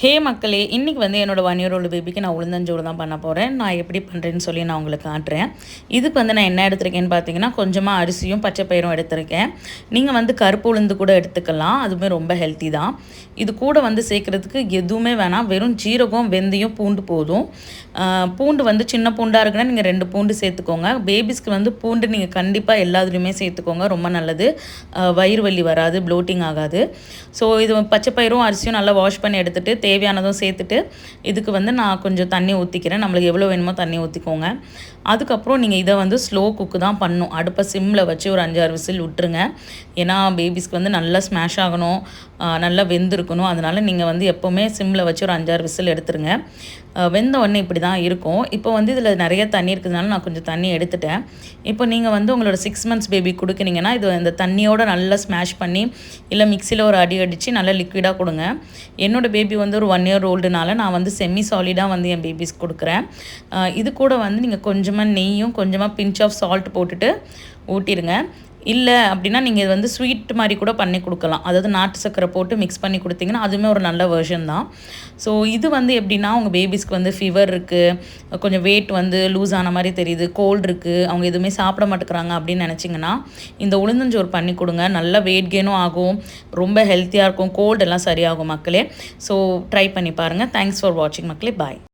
ஹே மக்களே, இன்றைக்கி வந்து என்னோடய 1 இயர் ஓல்டு பேபிக்கு நான் உளுந்தஞ்சோறு தான் பண்ண போகிறேன். நான் எப்படி பண்ணுறேன்னு சொல்லி நான் உங்களுக்கு காட்டுறேன். இதுக்கு வந்து நான் என்ன எடுத்திருக்கேன்னு பார்த்தீங்கன்னா, கொஞ்சமாக அரிசியும் பச்சை பயிரும் எடுத்திருக்கேன். நீங்கள் வந்து கருப்பு உளுந்து கூட எடுத்துக்கலாம், அதுவுமே ரொம்ப ஹெல்த்தி தான். இது கூட வந்து சேர்க்குறதுக்கு எதுவுமே வேணாம், வெறும் ஜீரகம், வெந்தயம், பூண்டு போதும். பூண்டு வந்து சின்ன பூண்டாக இருக்குன்னா நீங்கள் 2 பூண்டு சேர்த்துக்கோங்க. பேபிஸ்க்கு வந்து பூண்டு நீங்கள் கண்டிப்பாக எல்லாத்துலேயுமே சேர்த்துக்கோங்க, ரொம்ப நல்லது. வயிறு வலி வராது, ப்ளோட்டிங் ஆகாது. ஸோ இது பச்சை பயிரும் அரிசியும் நல்லா வாஷ் பண்ணி எடுத்துகிட்டு தேவையானதும் சேர்த்துட்டு இதுக்கு வந்து நான் கொஞ்சம் தண்ணி ஊற்றிக்கிறேன். நம்மளுக்கு எவ்வளோ வேணுமோ தண்ணி ஊற்றிக்கோங்க. அதுக்கப்புறம் நீங்கள் இதை வந்து ஸ்லோ குக்கு தான் பண்ணணும். அடுப்பை சிம்மில் வச்சு ஒரு 5-6 விசில் விட்டுருங்க. ஏன்னா பேபிஸ்க்கு வந்து நல்லா ஸ்மாஷ் ஆகணும், நல்லா வெந்திருக்கணும். அதனால் நீங்கள் வந்து எப்போவுமே சிம்மில் வச்சு ஒரு 5-6 விசில் எடுத்துருங்க. வெந்த உடனே இப்படி தான் இருக்கும். இப்போ வந்து இதில் நிறைய தண்ணி இருக்கிறதுனால நான் கொஞ்சம் தண்ணி எடுத்துட்டேன். இப்போ நீங்கள் வந்து உங்களோட 6 மந்த்ஸ் பேபி கொடுக்குறீங்கன்னா இது இந்த தண்ணியோடு நல்லா ஸ்மாஷ் பண்ணி இல்லை மிக்சியில் ஒரு அடி அடித்து நல்லா லிக்விடாக கொடுங்க. என்னோடய பேபி வந்து ஒரு 1 இயர் ஓல்டுனால நான் வந்து செமி சாலிடாக வந்து என் பேபிஸ்க்கு கொடுக்குறேன். இது கூட வந்து நீங்கள் கொஞ்சமாக நெய்யும் கொஞ்சமாக பிஞ்ச் ஆஃப் சால்ட் போட்டுட்டு ஊட்டிடுங்க. இல்லை அப்படின்னா நீங்கள் வந்து ஸ்வீட் மாதிரி கூட பண்ணி கொடுக்கலாம். அதாவது நாட்டு சர்க்கரை போட்டு மிக்ஸ் பண்ணி கொடுத்தீங்கன்னா அதுவுமே ஒரு நல்ல வெர்ஷன் தான். ஸோ இது வந்து எப்படின்னா உங்கள் பேபிஸ்க்கு வந்து ஃபீவர் இருக்குது, கொஞ்சம் வெயிட் வந்து லூஸ் ஆன மாதிரி தெரியுது, கோல்டு இருக்குது, அவங்க எதுவுமே சாப்பிட மாட்டேங்கிறாங்க அப்படின்னு நினச்சிங்கன்னா இந்த உளுந்தஞ்சோறு பண்ணி கொடுங்க. நல்லா வெயிட் கெயினும் ஆகும், ரொம்ப ஹெல்த்தியாக இருக்கும், கோல்டு எல்லாம் சரியாகும் மக்களே. ஸோ ட்ரை பண்ணி பாருங்கள். தேங்க்ஸ் ஃபார் வாட்சிங் மக்களே. பாய்.